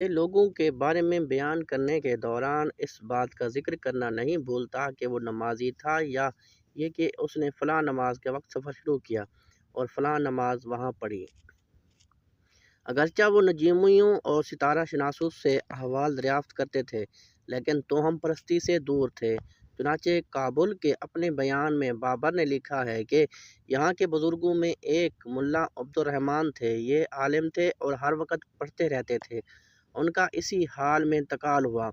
یہ لوگوں کے بارے میں بیان کرنے کے دوران اس بات کا ذکر کرنا نہیں بھولتا کہ وہ نمازی تھا، یا یہ کہ اس نے فلاں نماز کے وقت سفر شروع کیا اور فلاں نماز وہاں پڑھی۔ اگرچہ وہ نجومیوں اور ستارہ شناسوں سے احوال دریافت کرتے تھے، لیکن توہم پرستی سے دور تھے۔ چنانچہ کابل کے اپنے بیان میں بابر نے لکھا ہے کہ یہاں کے بزرگوں میں ایک ملا عبد الرحمن تھے، یہ عالم تھے اور ہر وقت پڑھتے رہتے تھے۔ ان کا اسی حال میں انتقال ہوا۔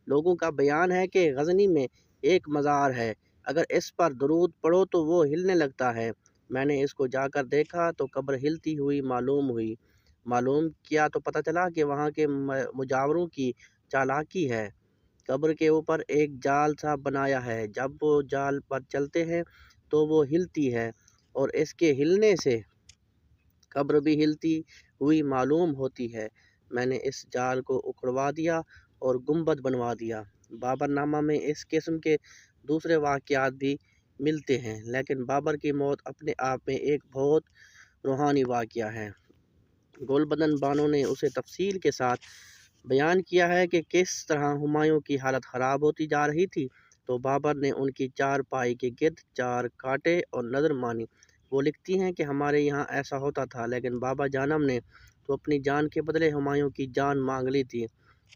لوگوں کا بیان ہے کہ غزنی میں ایک مزار ہے، اگر اس پر درود پڑھو تو وہ ہلنے لگتا ہے۔ میں نے اس کو جا کر دیکھا تو قبر ہلتی ہوئی معلوم ہوئی۔ معلوم کیا تو پتہ چلا کہ وہاں کے مجاوروں کی چالاکی ہے۔ قبر کے اوپر ایک جال سا بنایا ہے، جب وہ جال پر چلتے ہیں تو وہ ہلتی ہے، اور اس کے ہلنے سے قبر بھی ہلتی ہوئی معلوم ہوتی ہے۔ میں نے اس جال کو اکھڑوا دیا اور گنبد بنوا دیا۔ بابر نامہ میں اس قسم کے دوسرے واقعات بھی ملتے ہیں، لیکن بابر کی موت اپنے آپ میں ایک بہت روحانی واقعہ ہے۔ گلبدن بانو نے اسے تفصیل کے ساتھ بیان کیا ہے کہ کس طرح ہمایوں کی حالت خراب ہوتی جا رہی تھی، تو بابر نے ان کی چار پائی کے گرد چار کاٹے اور نظر مانی۔ وہ لکھتی ہیں کہ ہمارے یہاں ایسا ہوتا تھا، لیکن بابا جانم نے تو اپنی جان کے بدلے ہمایوں کی جان مانگ لی تھی۔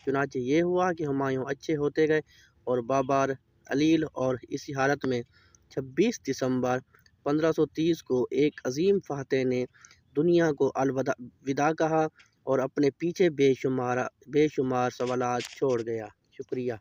چنانچہ یہ ہوا کہ ہمایوں اچھے ہوتے گئے اور بابر علیل، اور اسی حالت میں 26 دسمبر 1530 کو ایک عظیم فاتح نے دنیا کو الوداع کہا اور اپنے پیچھے بے شمار سوالات چھوڑ گیا۔ شکریہ۔